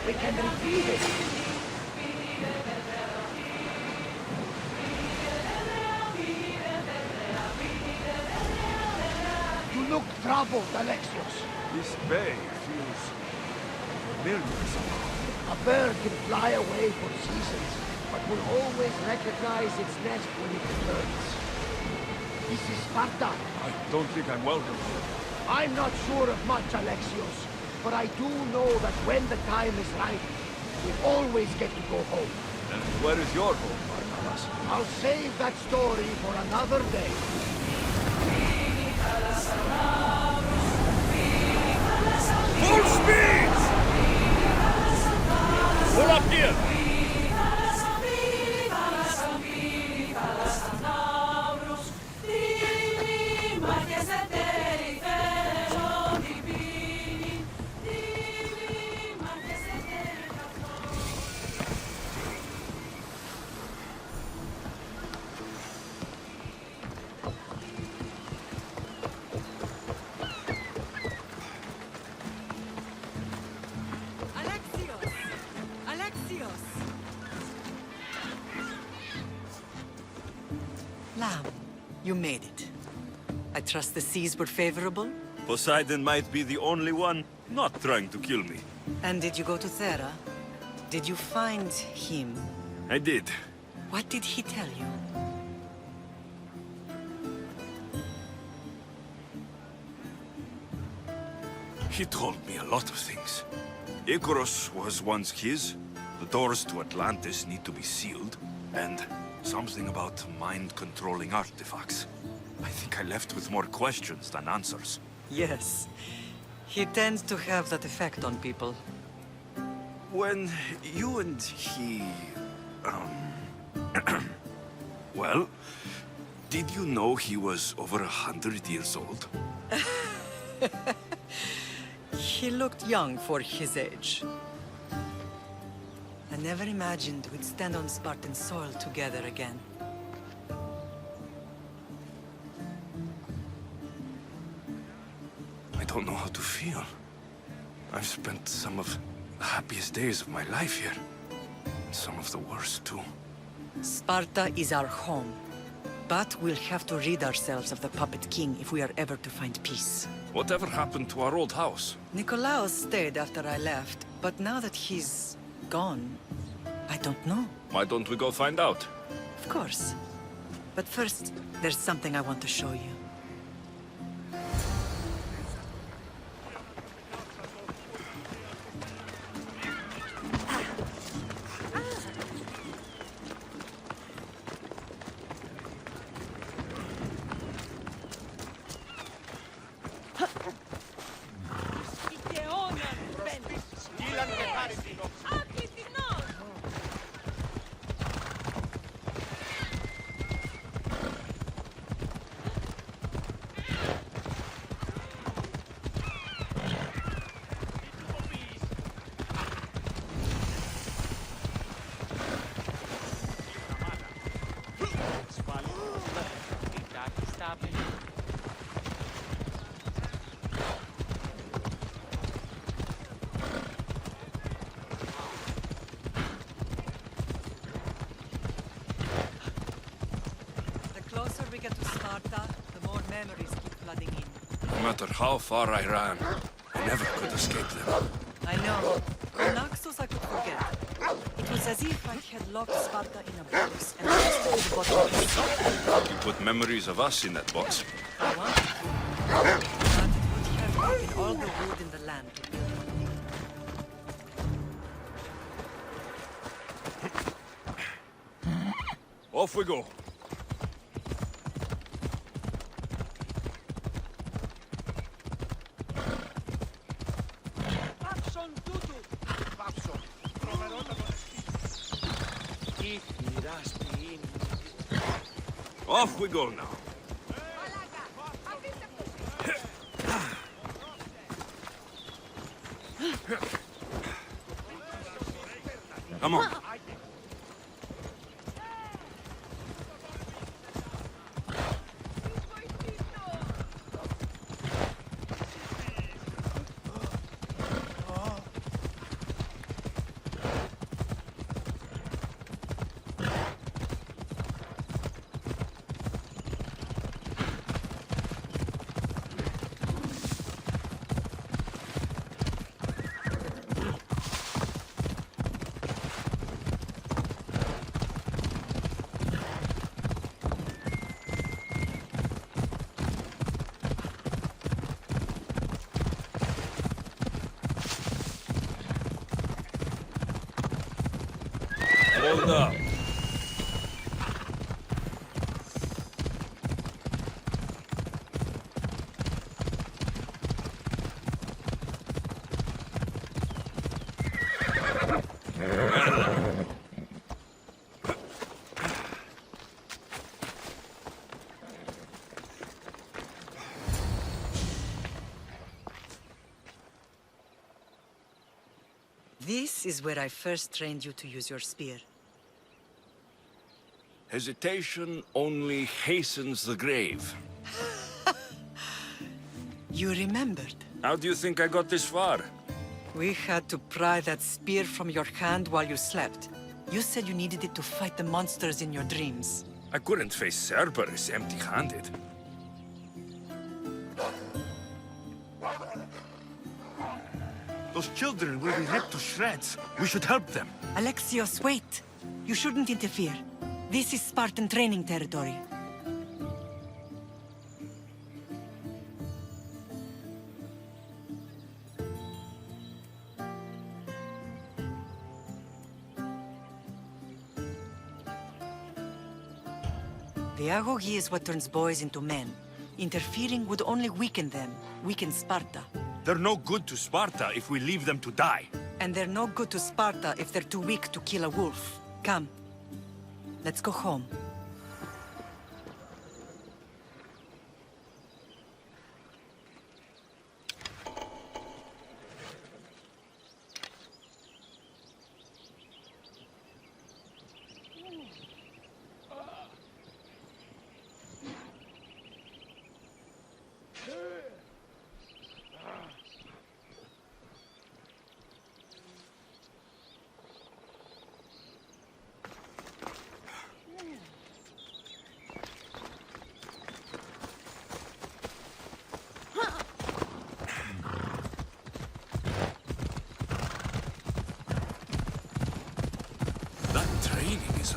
We can retrieve it. You look troubled, Alexios. This bay feels familiar somehow. A bird can fly away for seasons, but will always recognize its nest when it returns. This is Sparta. I don't think I'm welcome here. I'm not sure of much, Alexios, but I do know that when the time is right, we always get to go home. And where is your home, Barnabas? I'll save that story for another day. Full speed! Pull up here! Lamb, you made it. I trust the seas were favorable? Poseidon might be the only one not trying to kill me. And did you go to Thera? Did you find him? I did. What did he tell you? He told me a lot of things. Icarus was once his. The doors to Atlantis need to be sealed. And something about mind-controlling artifacts. I think I left with more questions than answers. Yes. He tends to have that effect on people. When you and he... well, did you know he was over 100 years old? He looked young for his age. I never imagined we'd stand on Spartan soil together again. I don't know how to feel. I've spent some of the happiest days of my life here. And some of the worst, too. Sparta is our home. But we'll have to rid ourselves of the Puppet King if we are ever to find peace. Whatever happened to our old house? Nikolaos stayed after I left, but now that he's gone, I don't know. Why don't we go find out? Of course. But first, there's something I want to show you. The closer we get to Sparta, the more memories keep flooding in. No matter how far I ran, I never could escape them. I know. On Naxos I could forget. It was as if I had locked Sparta in a box and lost it to the bottom of the sea. You put memories of us in that box. I wanted to. But it would have taken all the wood in the land to build one. Off we go. Off we go now. Come on. Hold up. This is where I first trained you to use your spear. Hesitation only hastens the grave. You remembered. How do you think I got this far? We had to pry that spear from your hand while you slept. You said you needed it to fight the monsters in your dreams. I couldn't face Cerberus empty-handed. Those children will be ripped to shreds. We should help them. Alexios, wait! You shouldn't interfere. This is Spartan training territory. The agoge is what turns boys into men. Interfering would only weaken them, weaken Sparta. They're no good to Sparta if we leave them to die. And they're no good to Sparta if they're too weak to kill a wolf. Come. Let's go home.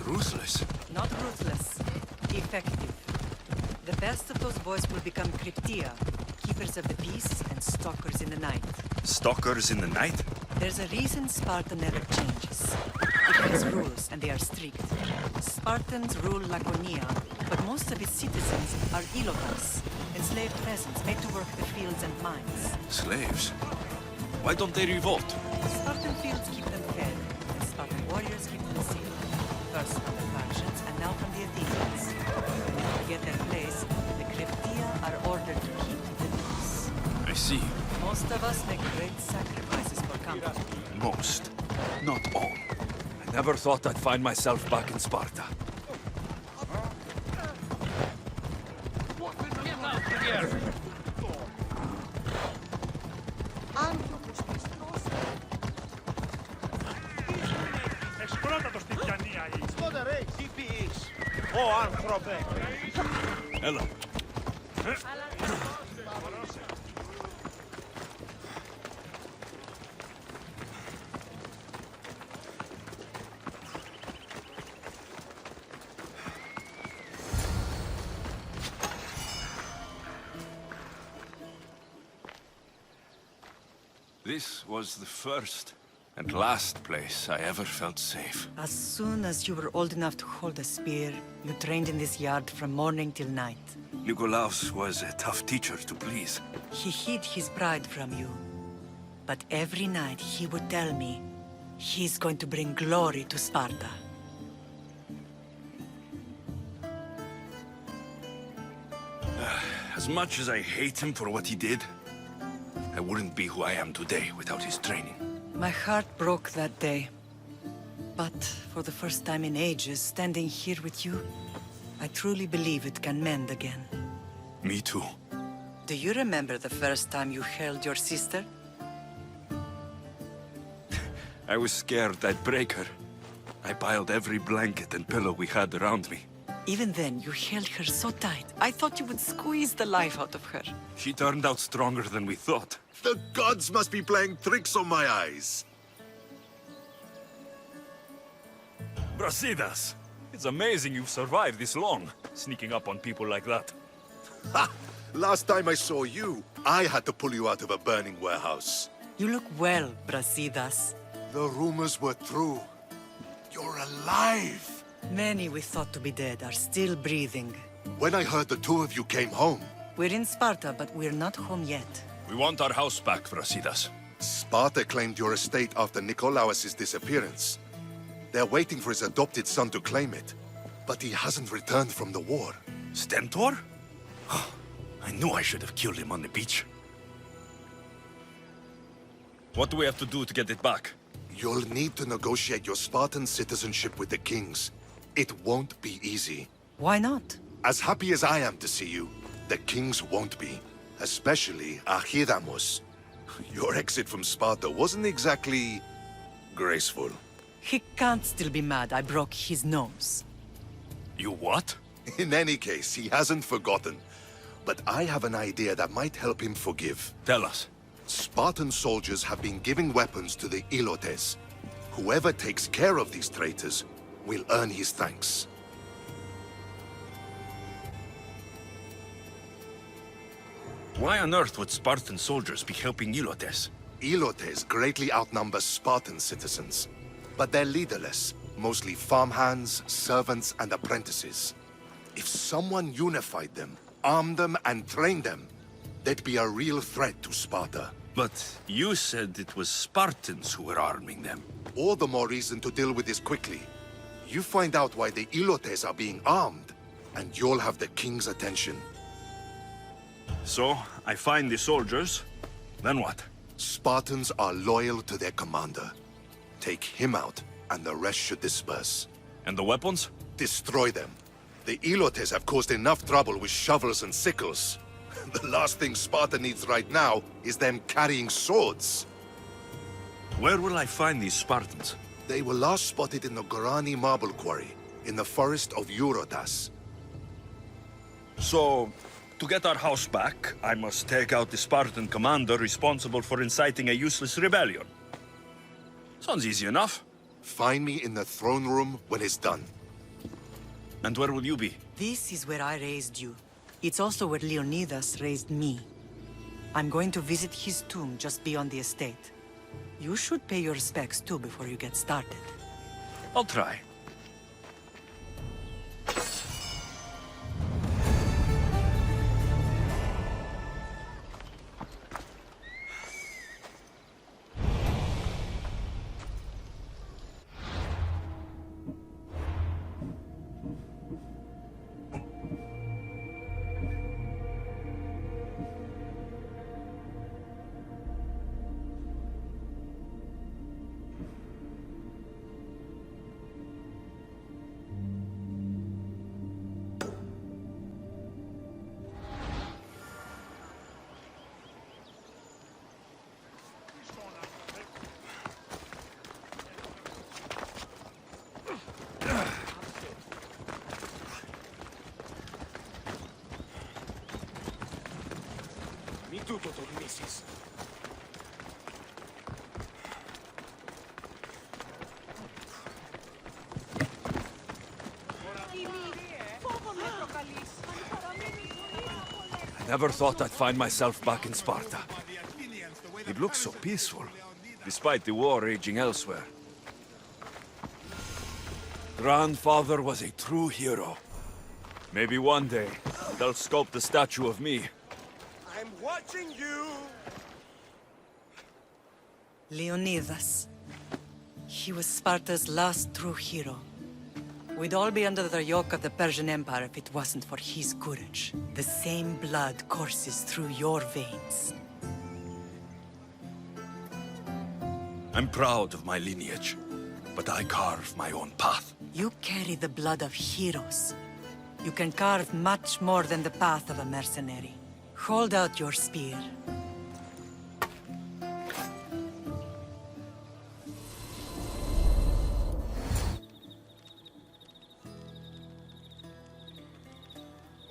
Ruthless. Not ruthless. Effective. The best of those boys will become Cryptia, keepers of the peace and stalkers in the night. Stalkers in the night? There's a reason Sparta never changes. It has rules, and they are strict. Spartans rule Laconia, but most of its citizens are Ilotas, enslaved peasants made to work the fields and mines. Slaves? Why don't they revolt? Spartan fields keep them fed, and Spartan warriors keep them safe. First from the factions, and now from the Athenians. When they forget their place, the Cryptia are ordered to keep the peace. I see. Most of us make great sacrifices for comfort. Most. Not all. I never thought I'd find myself back in Sparta. Hello. This was the first and last place I ever felt safe. As soon as you were old enough to hold a spear, you trained in this yard from morning till night. Nikolaos was a tough teacher to please. He hid his pride from you. But every night he would tell me, he's going to bring glory to Sparta. As much as I hate him for what he did, I wouldn't be who I am today without his training. My heart broke that day. But for the first time in ages, standing here with you, I truly believe it can mend again. Me too. Do you remember the first time you held your sister? I was scared I'd break her. I piled every blanket and pillow we had around me. Even then, you held her so tight. I thought you would squeeze the life out of her. She turned out stronger than we thought. The gods must be playing tricks on my eyes. Brasidas! It's amazing you've survived this long, sneaking up on people like that. Ha! Last time I saw you, I had to pull you out of a burning warehouse. You look well, Brasidas. The rumors were true. You're alive! Many we thought to be dead are still breathing. When I heard the two of you came home, We're in Sparta, but we're not home yet. We want our house back, Brasidas. Sparta claimed your estate after Nikolaos' disappearance. They're waiting for his adopted son to claim it. But he hasn't returned from the war. Stentor? I knew I should have killed him on the beach. What do we have to do to get it back? You'll need to negotiate your Spartan citizenship with the kings. It won't be easy. Why not? As happy as I am to see you, the kings won't be. Especially Archidamos. Your exit from Sparta wasn't exactly graceful. He can't still be mad I broke his nose. You what? In any case, he hasn't forgotten. But I have an idea that might help him forgive. Tell us. Spartan soldiers have been giving weapons to the Ilotes. Whoever takes care of these traitors will earn his thanks. Why on earth would Spartan soldiers be helping Ilotes? Ilotes greatly outnumber Spartan citizens. But they're leaderless, mostly farmhands, servants, and apprentices. If someone unified them, armed them, and trained them, they'd be a real threat to Sparta. But you said it was Spartans who were arming them. All the more reason to deal with this quickly. You find out why the Ilotes are being armed, and you'll have the king's attention. So, I find the soldiers, then what? Spartans are loyal to their commander. Take him out, and the rest should disperse. And the weapons? Destroy them. The Ilotes have caused enough trouble with shovels and sickles. The last thing Sparta needs right now is them carrying swords. Where will I find these Spartans? They were last spotted in the Gorani marble quarry, in the forest of Eurotas. So, to get our house back, I must take out the Spartan commander responsible for inciting a useless rebellion. Sounds easy enough. Find me in the throne room when it's done. And where will you be? This is where I raised you. It's also where Leonidas raised me. I'm going to visit his tomb just beyond the estate. You should pay your respects too before you get started. I'll try. I never thought I'd find myself back in Sparta. It looks so peaceful, despite the war raging elsewhere. Grandfather was a true hero. Maybe one day, they'll sculpt a statue of me. I'm watching you! Leonidas. He was Sparta's last true hero. We'd all be under the yoke of the Persian Empire if it wasn't for his courage. The same blood courses through your veins. I'm proud of my lineage, but I carve my own path. You carry the blood of heroes. You can carve much more than the path of a mercenary. Hold out your spear.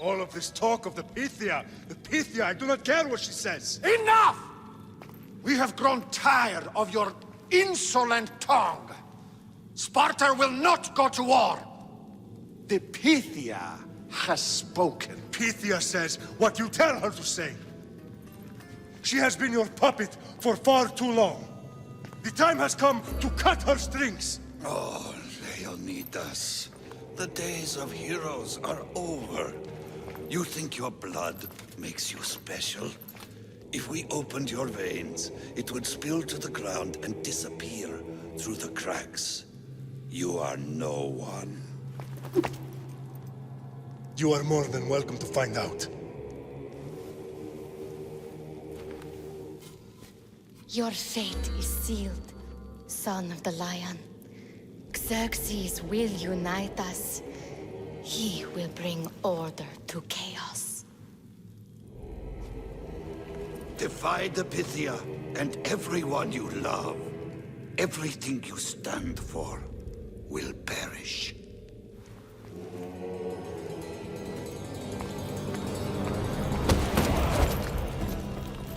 All of this talk of the Pythia, I do not care what she says. Enough! We have grown tired of your insolent tongue. Sparta will not go to war. The Pythia has spoken. Pythia says what you tell her to say. She has been your puppet for far too long. The time has come to cut her strings. Oh, Leonidas, the days of heroes are over. You think your blood makes you special? If we opened your veins, it would spill to the ground and disappear through the cracks. You are no one. You are more than welcome to find out. Your fate is sealed, son of the Lion. Xerxes will unite us. He will bring order to chaos. Divide the Pythia and everyone you love. Everything you stand for will perish.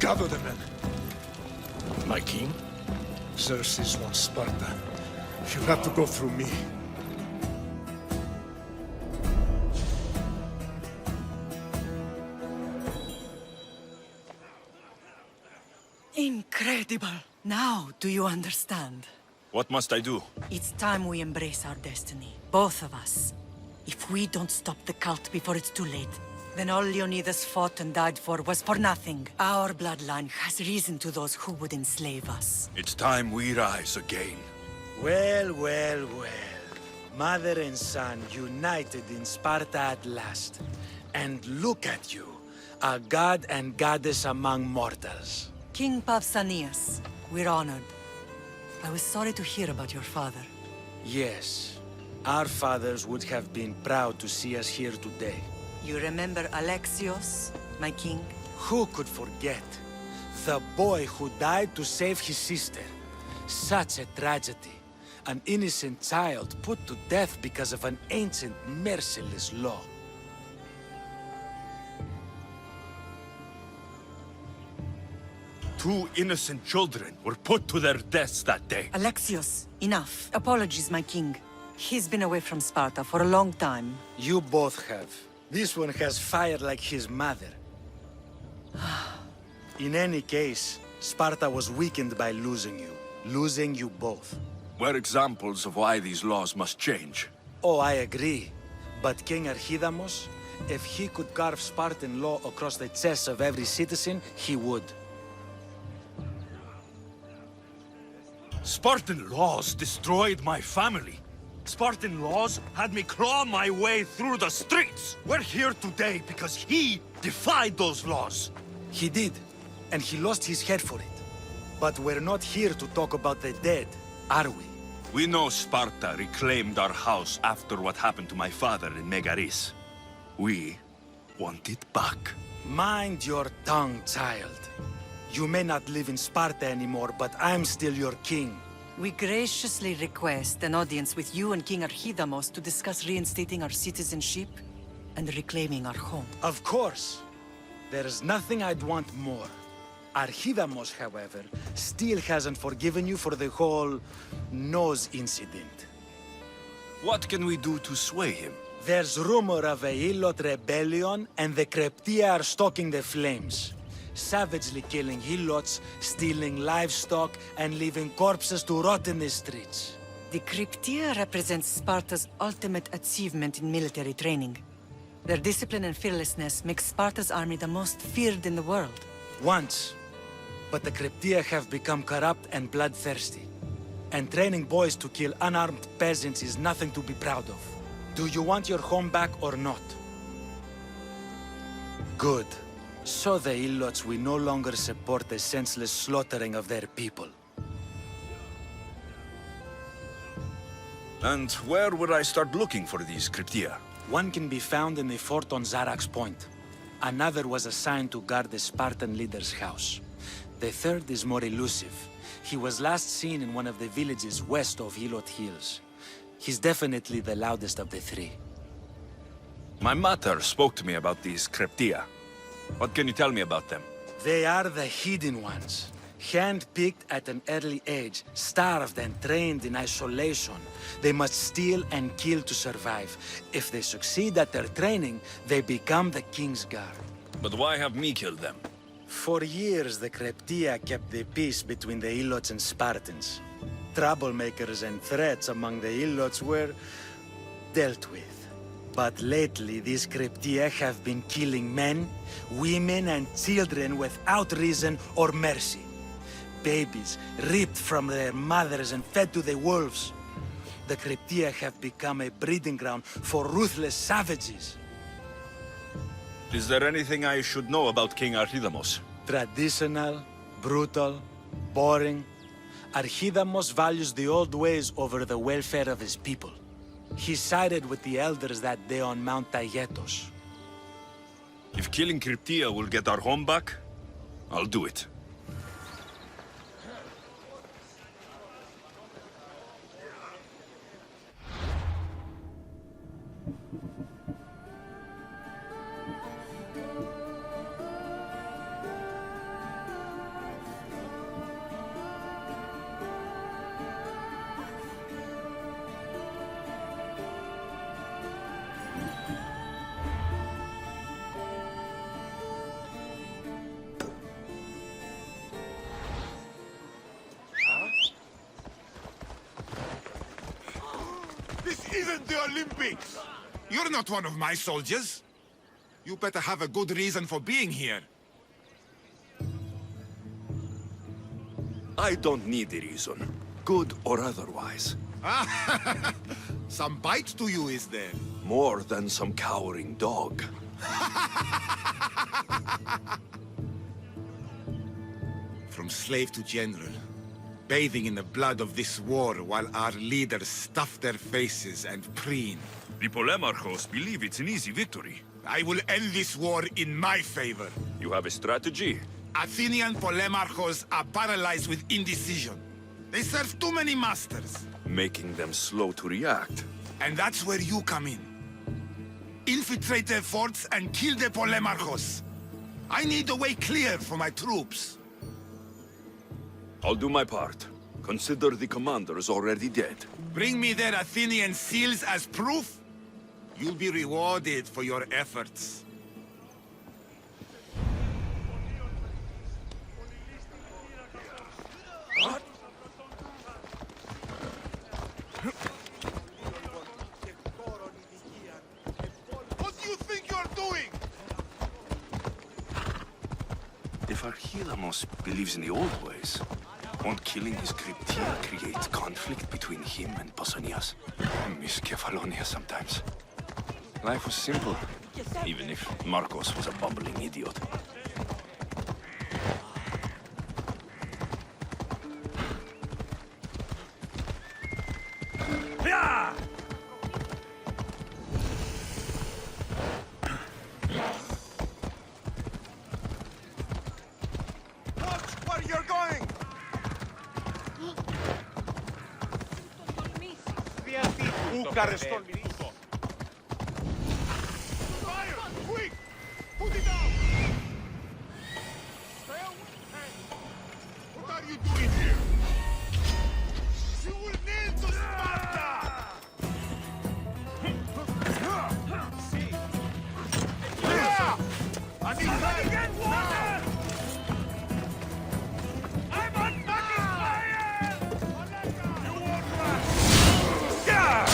Gather the men. My king? Xerxes wants Sparta. You'll have to go through me. Incredible! Now, do you understand? What must I do? It's time we embrace our destiny, both of us. If we don't stop the cult before it's too late, then all Leonidas fought and died for was for nothing. Our bloodline has reason to those who would enslave us. It's time we rise again. Well, well, well. Mother and son united in Sparta at last. And look at you, a god and goddess among mortals. King Pausanias, we're honored. I was sorry to hear about your father. Yes, our fathers would have been proud to see us here today. You remember Alexios, my king? Who could forget? The boy who died to save his sister. Such a tragedy. An innocent child put to death because of an ancient, merciless law. Two innocent children were put to their deaths that day. Alexios, enough. Apologies, my king. He's been away from Sparta for a long time. You both have. This one has fire like his mother. In any case, Sparta was weakened by losing you. Losing you both. We're examples of why these laws must change. Oh, I agree. But King Archidamos, if he could carve Spartan law across the chests of every citizen, he would. Spartan laws destroyed my family. Spartan laws had me claw my way through the streets. We're here today because he defied those laws. He did, and he lost his head for it. But we're not here to talk about the dead, are we? We know Sparta reclaimed our house after what happened to my father in Megaris. We want it back. Mind your tongue, child. You may not live in Sparta anymore, but I'm still your king. We graciously request an audience with you and King Archidamos to discuss reinstating our citizenship and reclaiming our home. Of course. There's nothing I'd want more. Archidamos, however, still hasn't forgiven you for the whole nose incident. What can we do to sway him? There's rumor of a Hilot rebellion, and the Kreptia are stalking the flames. Savagely killing Helots, stealing livestock, and leaving corpses to rot in the streets. The Cryptia represents Sparta's ultimate achievement in military training. Their discipline and fearlessness make Sparta's army the most feared in the world. Once. But the Cryptia have become corrupt and bloodthirsty. And training boys to kill unarmed peasants is nothing to be proud of. Do you want your home back or not? Good. So the Ilots will no longer support the senseless slaughtering of their people. And where would I start looking for these Cryptia? One can be found in the fort on Zarak's Point. Another was assigned to guard the Spartan leader's house. The third is more elusive. He was last seen in one of the villages west of Hilot Hills. He's definitely the loudest of the three. My mother spoke to me about these Cryptia. What can you tell me about them? They are the hidden ones. Hand-picked at an early age, starved and trained in isolation. They must steal and kill to survive. If they succeed at their training, they become the King's Guard. But why have me killed them? For years, the Cryptia kept the peace between the Ilots and Spartans. Troublemakers and threats among the Ilots were dealt with. But lately, these Cryptia have been killing men, women, and children without reason or mercy. Babies ripped from their mothers and fed to the wolves. The Cryptia have become a breeding ground for ruthless savages. Is there anything I should know about King Archidamos? Traditional, brutal, boring. Archidamos values the old ways over the welfare of his people. He sided with the elders that day on Mount Taygetos. If killing Cryptia will get our home back, I'll do it. This isn't the Olympics! You're not one of my soldiers. You better have a good reason for being here. I don't need a reason, good or otherwise. Some bite to you, is there? More than some cowering dog. From slave to general, bathing in the blood of this war while our leaders stuff their faces and preen. The Polemarchos believe it's an easy victory. I will end this war in my favor. You have a strategy? Athenian Polemarchos are paralyzed with indecision. They serve too many masters. Making them slow to react. And that's where you come in. Infiltrate their forts and kill the Polemarchos. I need a way clear for my troops. I'll do my part. Consider the commander is already dead. Bring me their Athenian seals as proof. You'll be rewarded for your efforts. What do you think you're doing? If Archidamos believes in the old ways, won't killing his Cryptia create conflict between him and Pausanias? I miss Kefalonia sometimes. Life was simple, even if Marcos was a bumbling idiot. Where you're going? Fire! Quick! Put it down! What are you doing here? You will kneel to Sparta! Yeah! I need help! Get water! I'm on fucking fire! You won't run! Yeah!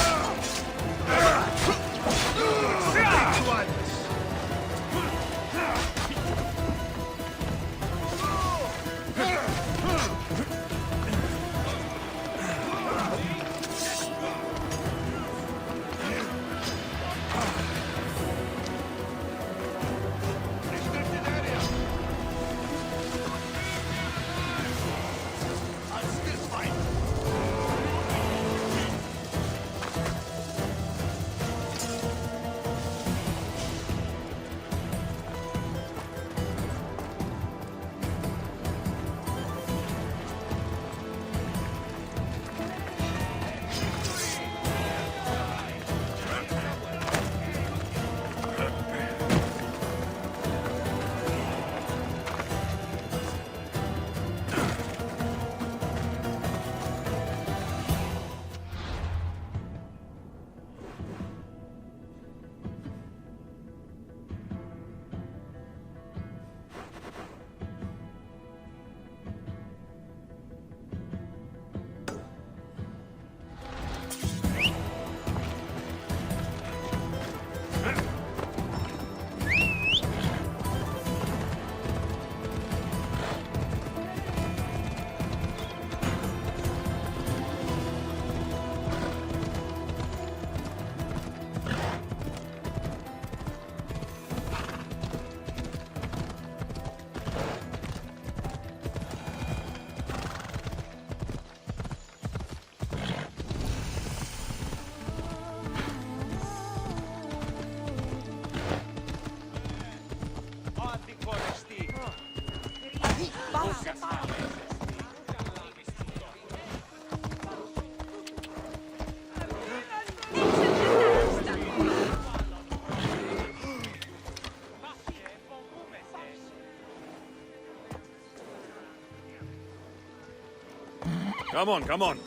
Come on, come on.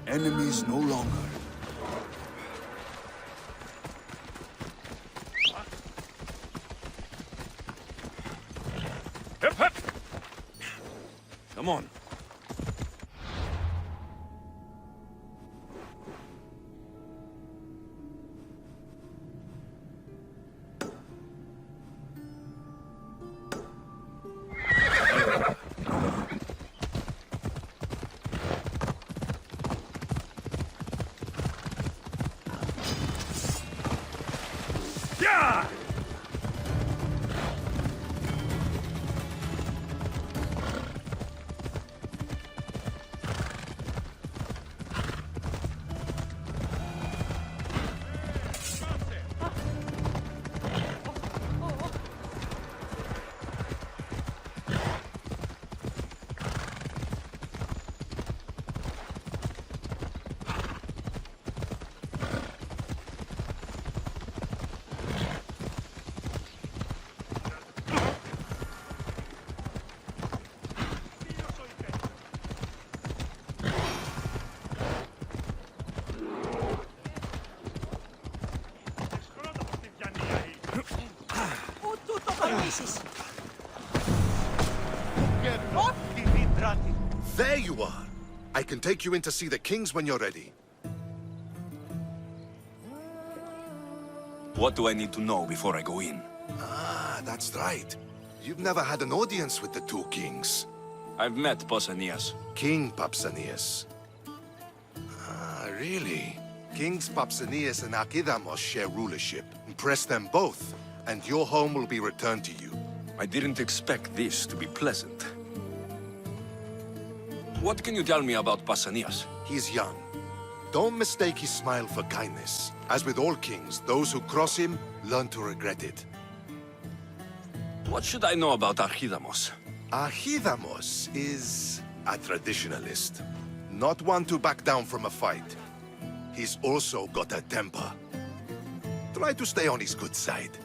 Enemies no longer. Hip, hip. Come on. Yeah! There you are! I can take you in to see the kings when you're ready. What do I need to know before I go in? Ah, that's right. You've never had an audience with the two kings. I've met Pausanias. King Pausanias. Ah, really? Kings Pausanias and Archidamos share rulership. Impress them both, and your home will be returned to you. I didn't expect this to be pleasant. What can you tell me about Pausanias? He's young. Don't mistake his smile for kindness. As with all kings, those who cross him learn to regret it. What should I know about Archidamos? Archidamos is a traditionalist. Not one to back down from a fight. He's also got a temper. Try to stay on his good side.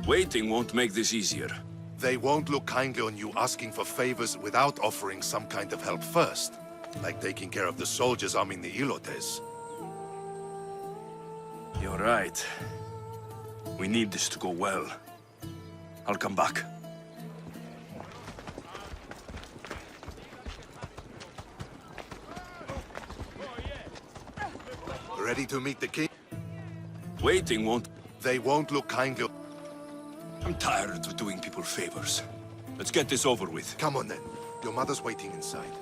Waiting won't make this easier. They won't look kindly on you asking for favors without offering some kind of help first. Like taking care of the soldiers arming the Ilotes. You're right. We need this to go well. I'll come back. Ready to meet the king? Waiting won't... They won't look kindly. I'm tired of doing people favors. Let's get this over with. Come on then. Your mother's waiting inside.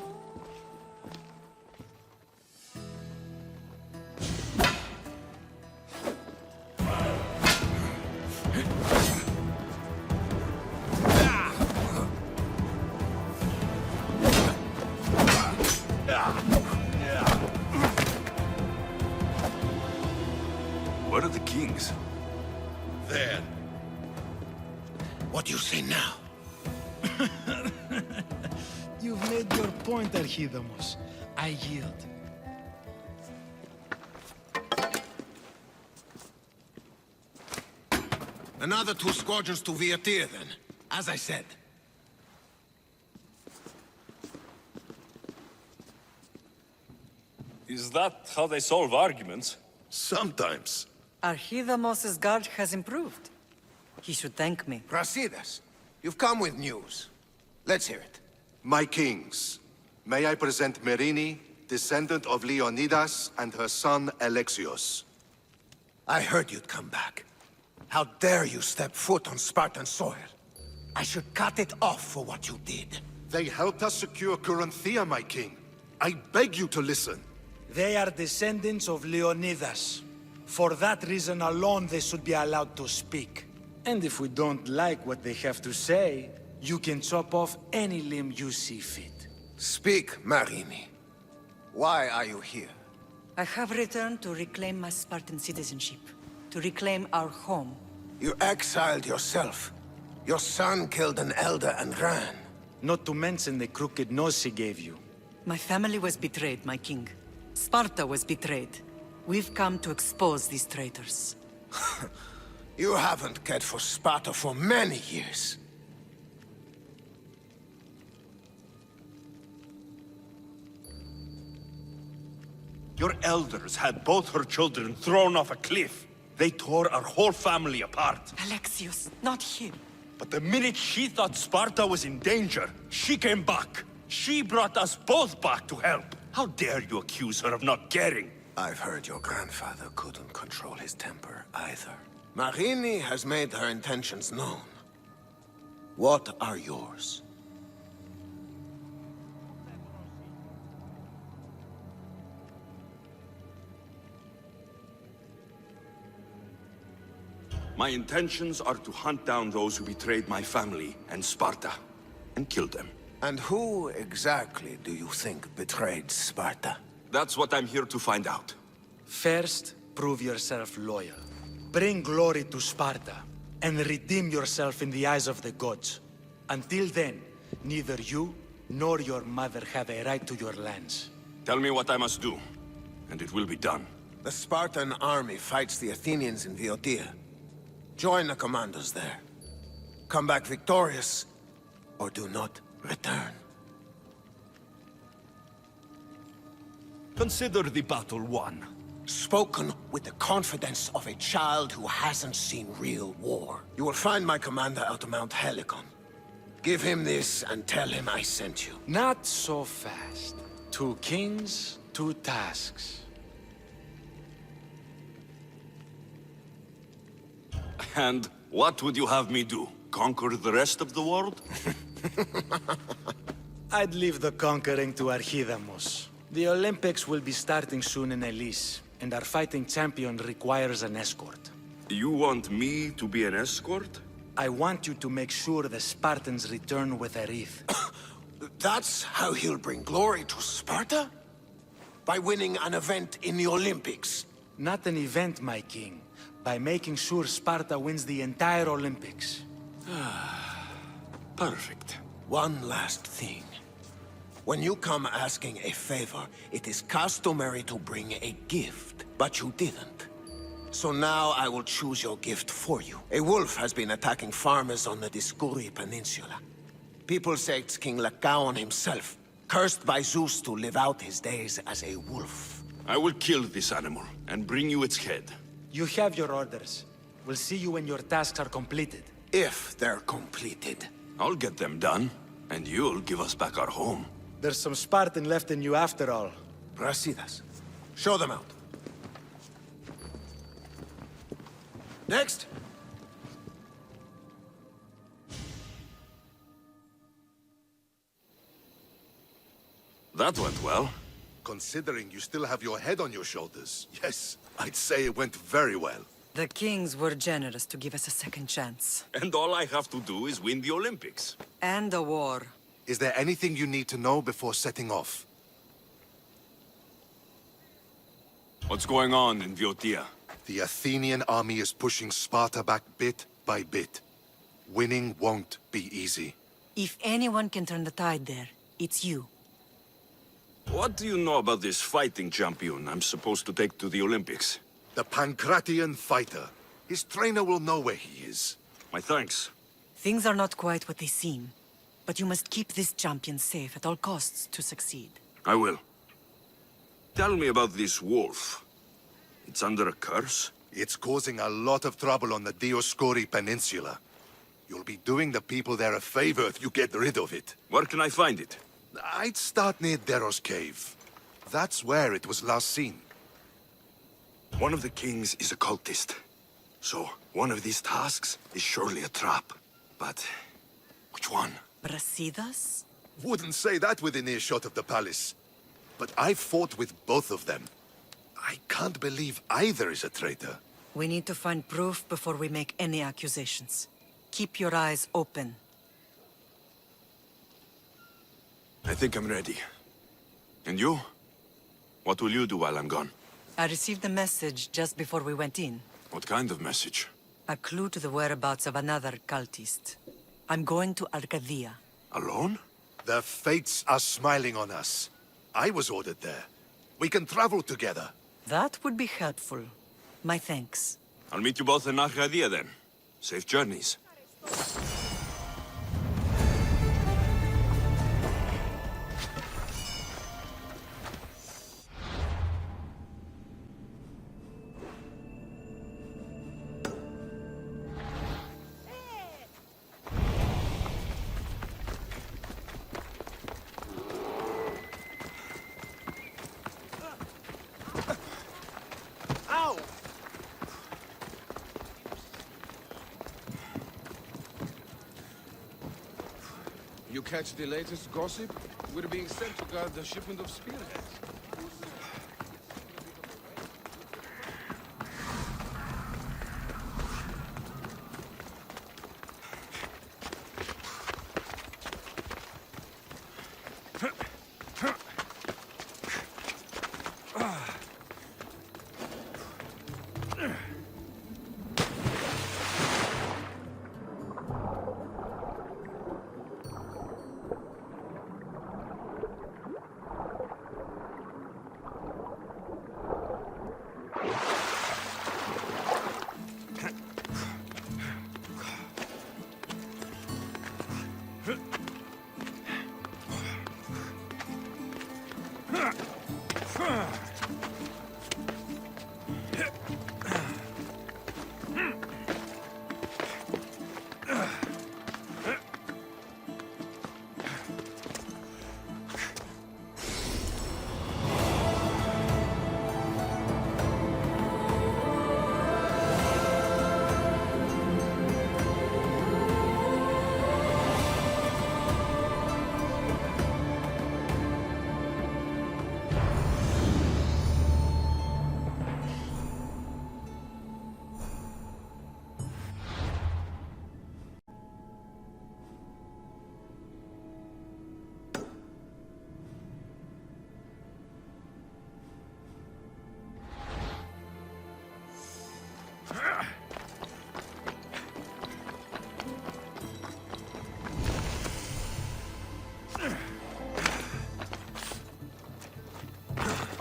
Where are the kings? There. What do you say now? You've made your point, Archidamos. I yield. Another 2 squadrons to Viatir, then. As I said. Is that how they solve arguments? Sometimes. Archidamos's guard has improved. He should thank me. Brasidas, you've come with news. Let's hear it. My kings, may I present Merini, descendant of Leonidas, and her son Alexios. I heard you'd come back. How dare you step foot on Spartan soil? I should cut it off for what you did. They helped us secure Corinthia, my king. I beg you to listen. They are descendants of Leonidas. For that reason alone, they should be allowed to speak. And if we don't like what they have to say, you can chop off any limb you see fit. Speak, Marini. Why are you here? I have returned to reclaim my Spartan citizenship, to reclaim our home. You exiled yourself. Your son killed an elder and ran. Not to mention the crooked nose he gave you. My family was betrayed, my king. Sparta was betrayed. We've come to expose these traitors. You haven't cared for Sparta for many years. Your elders had both her children thrown off a cliff. They tore our whole family apart. Alexios, not him. But the minute she thought Sparta was in danger, she came back. She brought us both back to help. How dare you accuse her of not caring? I've heard your grandfather couldn't control his temper either. Marini has made her intentions known. What are yours? My intentions are to hunt down those who betrayed my family and Sparta, and kill them. And who exactly do you think betrayed Sparta? That's what I'm here to find out. First, prove yourself loyal. Bring glory to Sparta, and redeem yourself in the eyes of the gods. Until then, neither you nor your mother have a right to your lands. Tell me what I must do, and it will be done. The Spartan army fights the Athenians in Boeotia. Join the commandos there. Come back victorious, or do not return. Consider the battle won. Spoken with the confidence of a child who hasn't seen real war. You will find my commander out of Mount Helicon. Give him this and tell him I sent you. Not so fast. 2 kings, 2 tasks. And what would you have me do? Conquer the rest of the world? I'd leave the conquering to Archidamos. The Olympics will be starting soon in Elise, and our fighting champion requires an escort. You want me to be an escort? I want you to make sure the Spartans return with a wreath. That's how he'll bring glory to Sparta? By winning an event in the Olympics? Not an event, my king. By making sure Sparta wins the entire Olympics. Perfect. One last thing. When you come asking a favor, it is customary to bring a gift, but you didn't. So now I will choose your gift for you. A wolf has been attacking farmers on the Discuri Peninsula. People say it's King Lycaon himself, cursed by Zeus to live out his days as a wolf. I will kill this animal and bring you its head. You have your orders. We'll see you when your tasks are completed. If they're completed. I'll get them done, and you'll give us back our home. There's some Spartan left in you after all. Brasidas, show them out. Next. That went well. Considering you still have your head on your shoulders, yes, I'd say it went very well. The kings were generous to give us a second chance. And all I have to do is win the Olympics. And a war. Is there anything you need to know before setting off? What's going on in Boeotia? The Athenian army is pushing Sparta back bit by bit. Winning won't be easy. If anyone can turn the tide there, it's you. What do you know about this fighting champion I'm supposed to take to the Olympics? The Pancratian fighter. His trainer will know where he is. My thanks. Things are not quite what they seem. But you must keep this champion safe at all costs to succeed. I will. Tell me about this wolf. It's under a curse? It's causing a lot of trouble on the Dioscuri Peninsula. You'll be doing the people there a favor if you get rid of it. Where can I find it? I'd start near Deros Cave. That's where it was last seen. One of the kings is a cultist. So, one of these tasks is surely a trap. But, which one? Brasidas? Wouldn't say that within earshot of the palace. But I've fought with both of them. I can't believe either is a traitor. We need to find proof before we make any accusations. Keep your eyes open. I think I'm ready. And you? What will you do while I'm gone? I received a message just before we went in. What kind of message? A clue to the whereabouts of another cultist. I'm going to Arcadia. Alone? The fates are smiling on us. I was ordered there. We can travel together. That would be helpful. My thanks. I'll meet you both in Arcadia then. Safe journeys. You catch the latest gossip? We're being sent to guard the shipment of spearheads.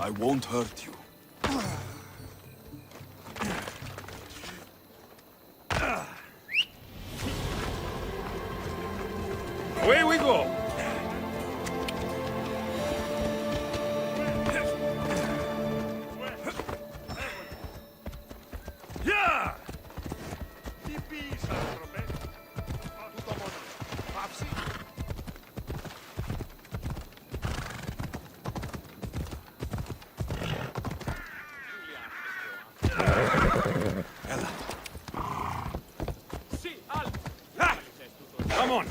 I won't hurt you. Away we go! Yeah! Come on!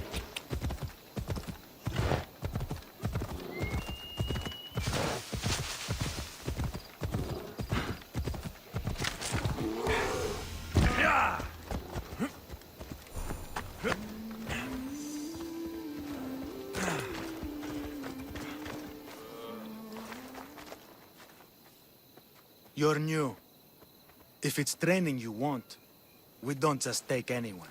You're new. If it's training you want, we don't just take anyone.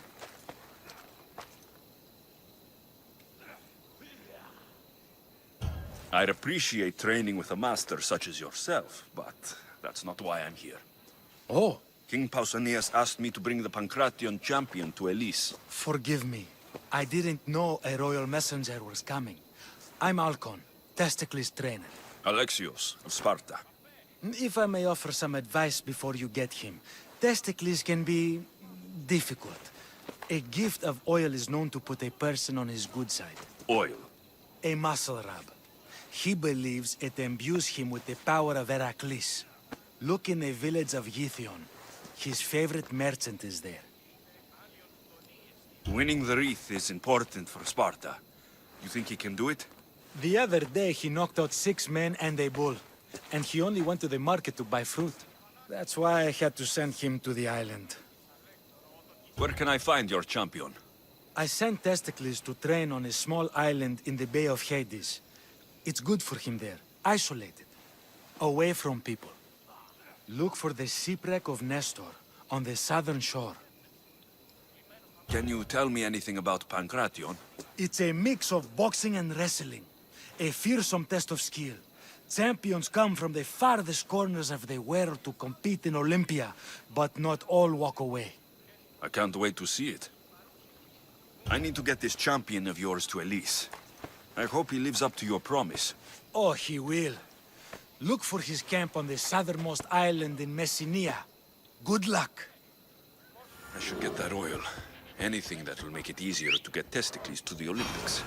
I'd appreciate training with a master such as yourself, but that's not why I'm here. Oh, King Pausanias asked me to bring the Pancration champion to Elise. forgive me. I didn't know a royal messenger was coming. I'm Alcon, Testicles trainer. Alexios of Sparta. If I may offer some advice before you get him, Testicles can be difficult. A gift of oil is known to put a person on his good side. Oil. A muscle rub. He believes it imbues him with the power of Heracles. Look in the village of Yithion. His favorite merchant is there. Winning the wreath is important for Sparta. You think he can do it? The other day, he knocked out 6 men and a bull. And he only went to the market to buy fruit. That's why I had to send him to the island. Where can I find your champion? I sent Testicles to train on a small island in the Bay of Hades. It's good for him there, isolated, away from people. Look for the shipwreck of Nestor on the southern shore. Can you tell me anything about Pancration? It's a mix of boxing and wrestling. A fearsome test of skill. Champions come from the farthest corners of the world to compete in Olympia, but not all walk away. I can't wait to see it. I need to get this champion of yours to Elise. I hope he lives up to your promise. Oh, he will. Look for his camp on the southernmost island in Messenia. Good luck. I should get that oil. Anything that will make it easier to get Testicles to the Olympics.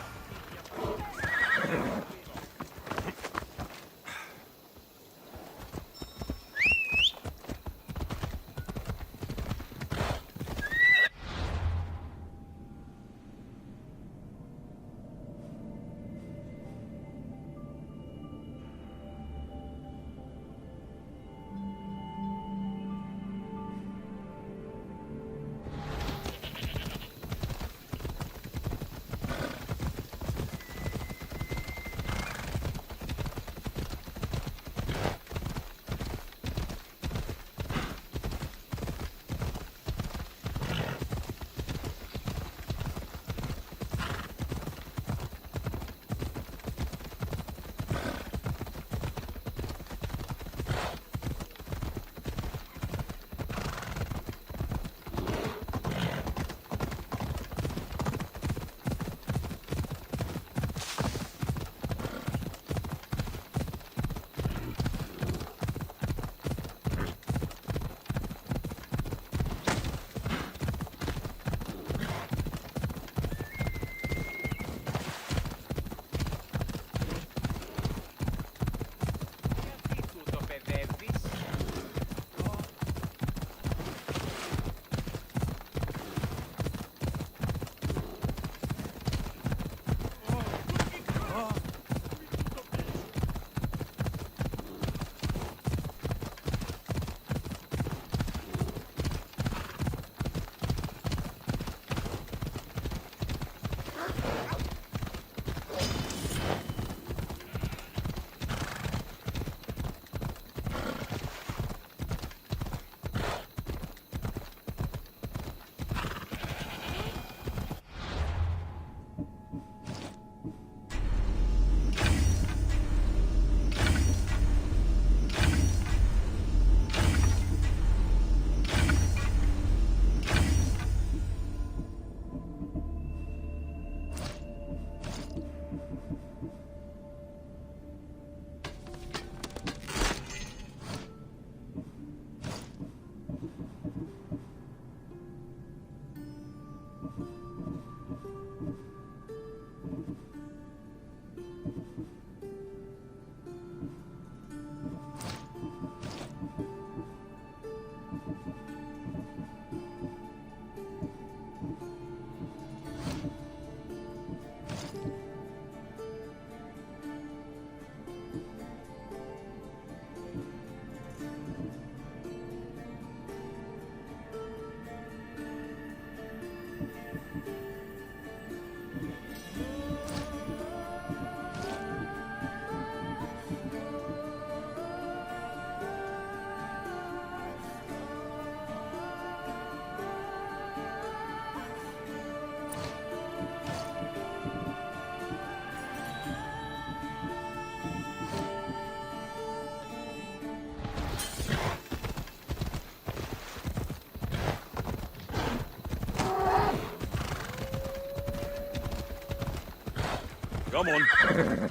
Come on.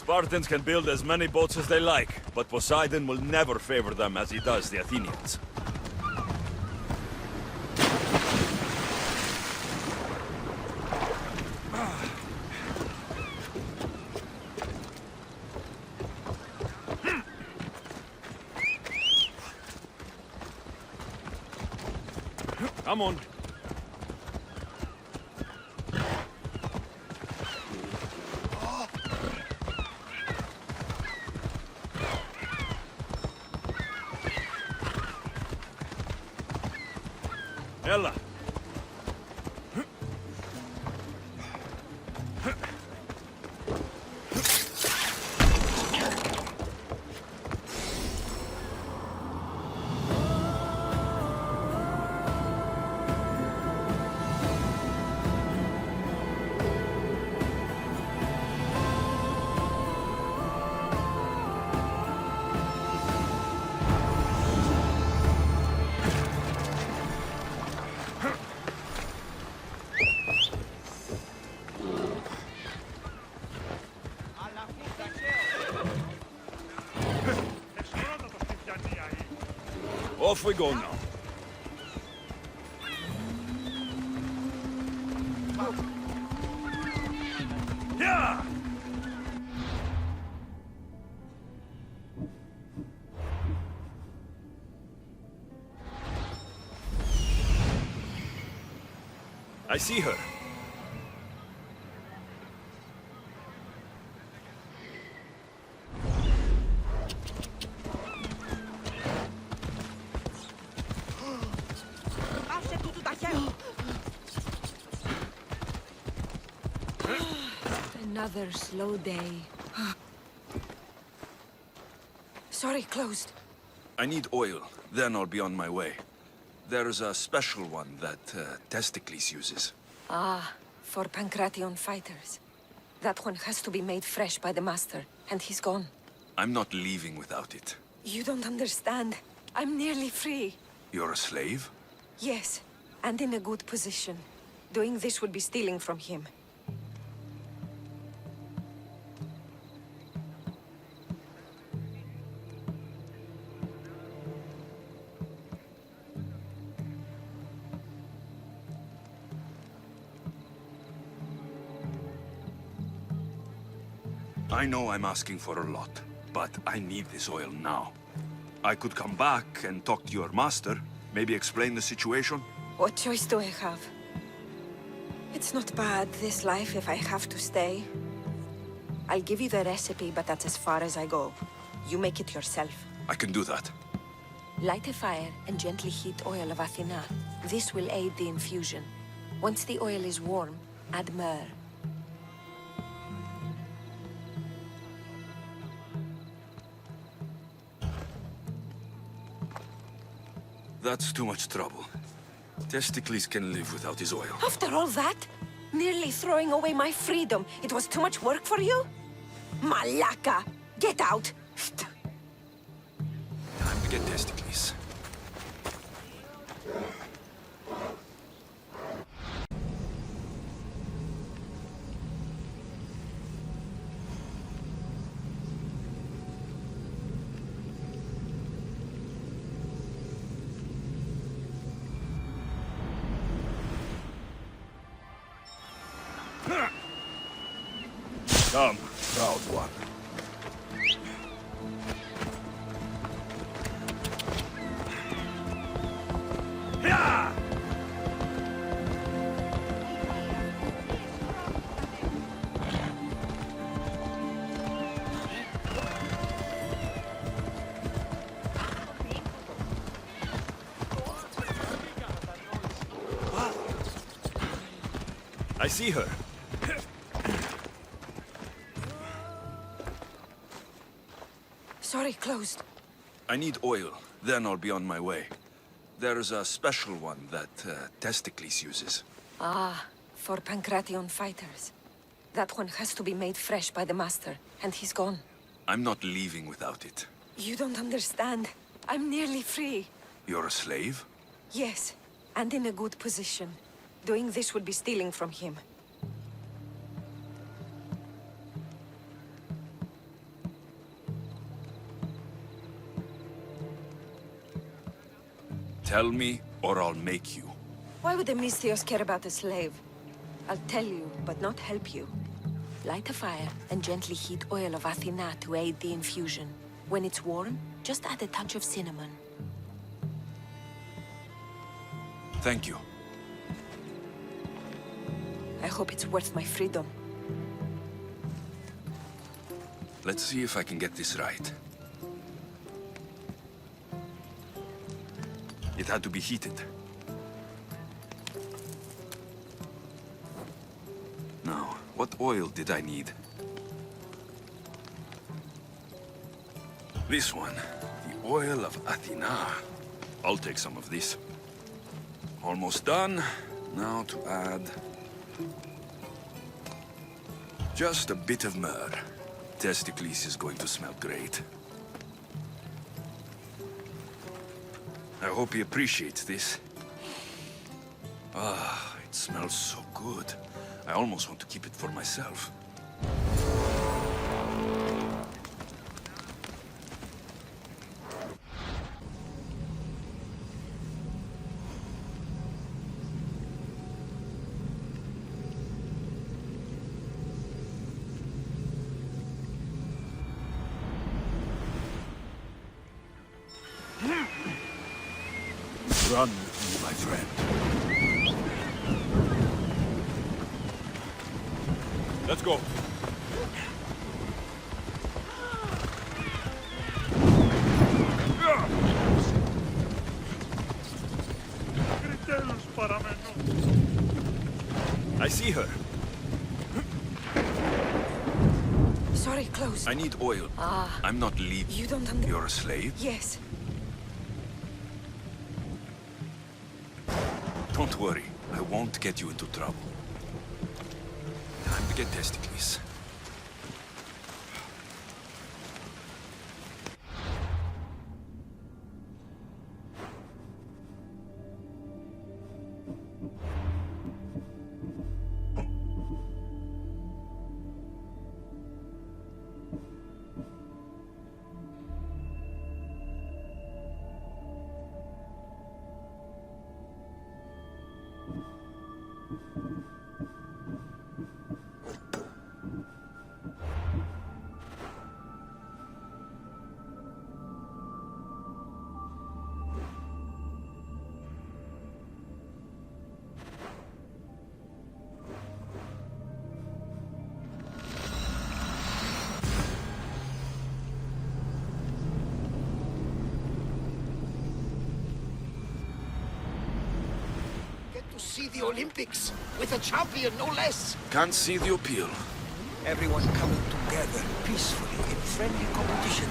Spartans can build as many boats as they like, but Poseidon will never favor them as he does the Athenians. Come on. Ella. Off we go now. Yeah! I see her. Another slow day. Sorry, closed. I need oil, then I'll be on my way. There's a special one that Testicles uses. Ah, for Pancration fighters. That one has to be made fresh by the master, and he's gone. I'm not leaving without it. You don't understand. I'm nearly free. You're a slave? Yes, and in a good position. Doing this would be stealing from him. I know I'm asking for a lot, but I need this oil now. I could come back and talk to your master, maybe explain the situation. What choice do I have? It's not bad, this life, if I have to stay. I'll give you the recipe, but that's as far as I go. You make it yourself. I can do that. Light a fire and gently heat oil of Athena. This will aid the infusion. Once the oil is warm, add myrrh. That's too much trouble. Testicles can live without his oil. After all that? Nearly throwing away my freedom. It was too much work for you? Malaka! Get out! Time to get Testicles. Come, proud one. Yeah! I see her. Sorry, closed. I need oil, then I'll be on my way. There's a special one that Testicles uses. Ah, for Pancration fighters. That one has to be made fresh by the master, and he's gone. I'm not leaving without it. You don't understand. I'm nearly free. You're a slave? Yes, and in a good position. Doing this would be stealing from him. Tell me, or I'll make you. Why would the Mystios care about a slave? I'll tell you, but not help you. Light a fire and gently heat oil of Athena to aid the infusion. When it's warm, just add a touch of cinnamon. Thank you. I hope it's worth my freedom. Let's see if I can get this right. It had to be heated. Now, what oil did I need? This one. The oil of Athena. I'll take some of this. Almost done. Now to add... just a bit of myrrh. Testicles is going to smell great. I hope he appreciates this. Ah, it smells so good. I almost want to keep it for myself. Run with me, my friend. Let's go. I see her. Sorry, close. I need oil. Ah. I'm not leaving. You don't understand. You're a slave? Yes. Don't worry. I won't get you into trouble. Time to get testicles. See the Olympics with a champion, no less. Can't see the appeal. Everyone coming together peacefully in friendly competition,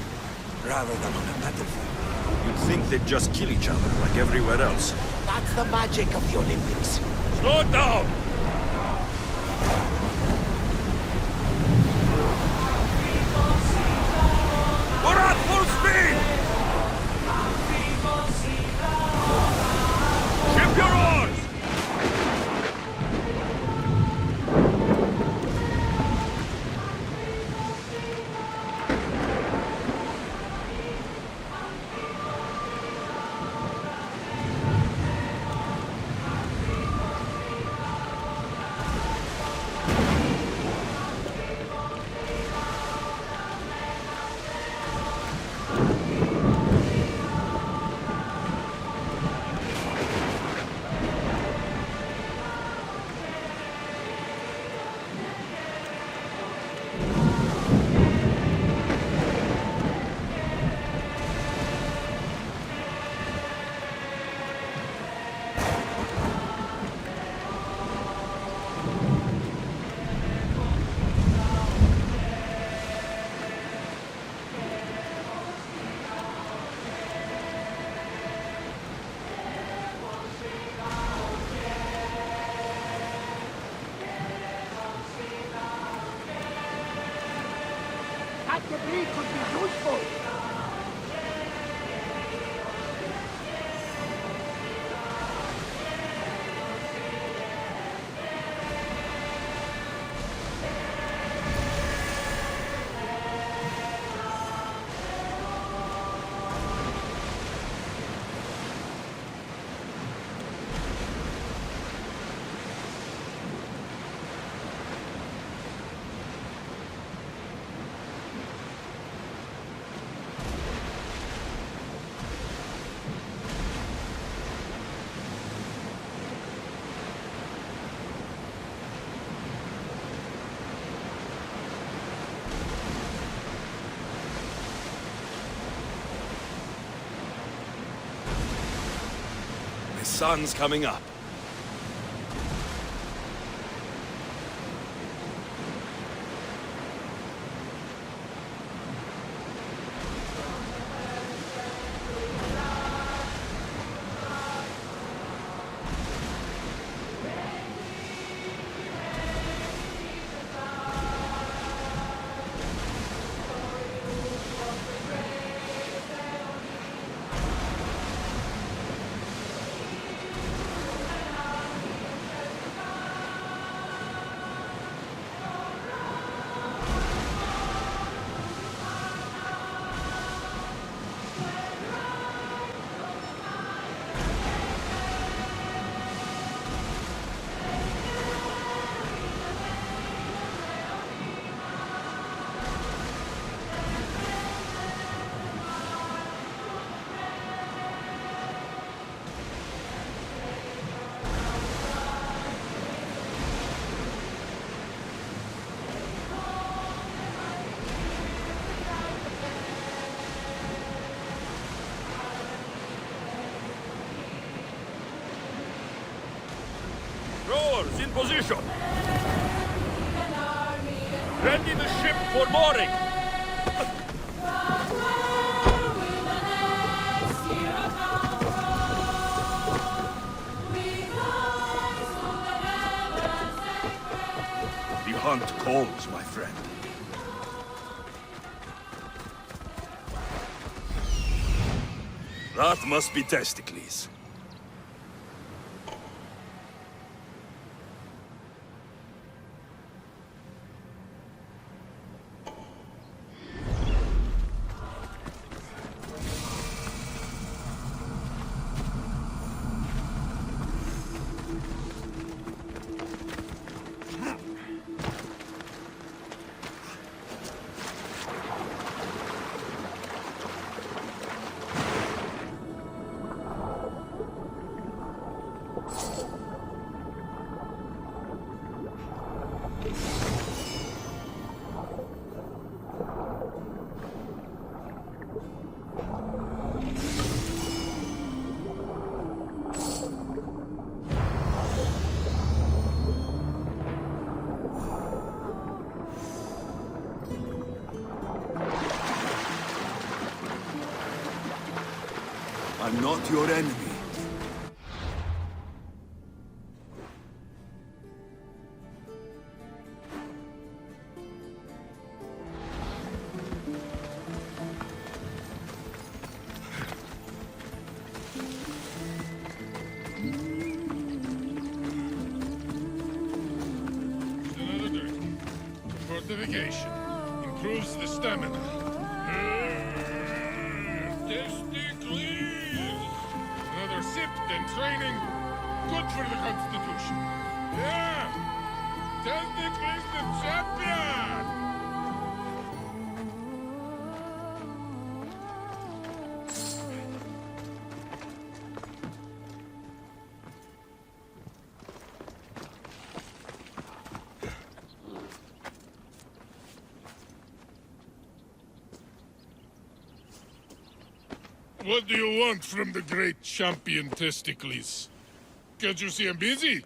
rather than on a battlefield. You'd think they'd just kill each other like everywhere else. That's the magic of the Olympics. Slow it down! We're at full speed! Ship your oars! That debris could be useful. sun's coming up. Rowers in position. Ready the ship for mooring. The hunt calls, my friend. That must be Testicles. I'm not your enemy. Another drink. Fortification. Improves the stamina. Another sip, then training. Good for the Constitution. Yeah! Testicles the champion! What do you want from the great champion Testicles? Can't you see I'm busy?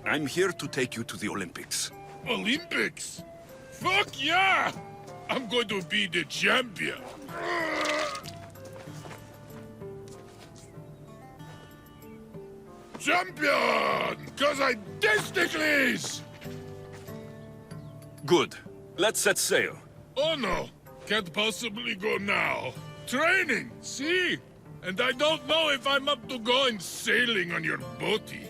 I'm here to take you to the Olympics. Olympics? Fuck yeah! I'm going to be the champion. Champion! Cause I Testicles! Good. Let's set sail. Oh no, can't possibly go now. Training, see? And I don't know if I'm up to going sailing on your boaty.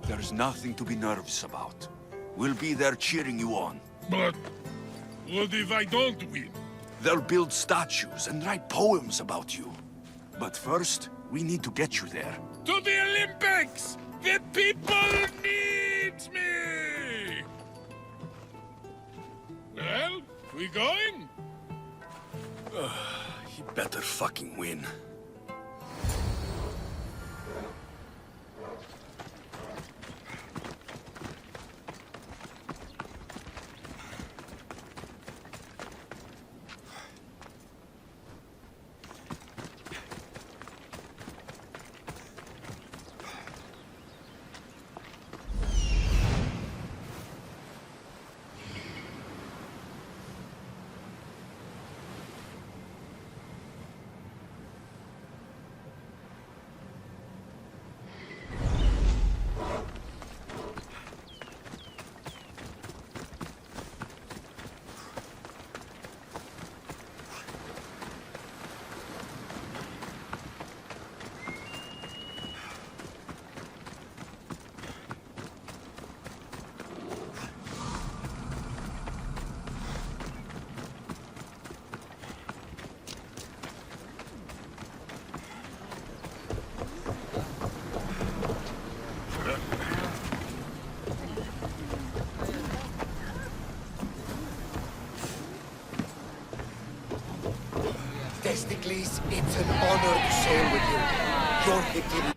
There's nothing to be nervous about. We'll be there cheering you on. But what if I don't win? They'll build statues and write poems about you. But first, we need to get you there. To the Olympics! The people need me! Well, we going? He better fucking win. Heracles, it's an honor to sail with you. Your victory.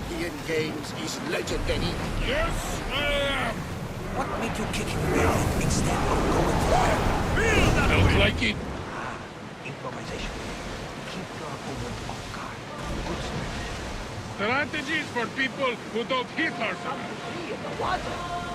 The Games is legendary. Yes, I am! What made you kick him down instead of going for it? Don't like it? Improvisation. Keep your opponent off guard. Good Strategies for people who don't hit us. in the water.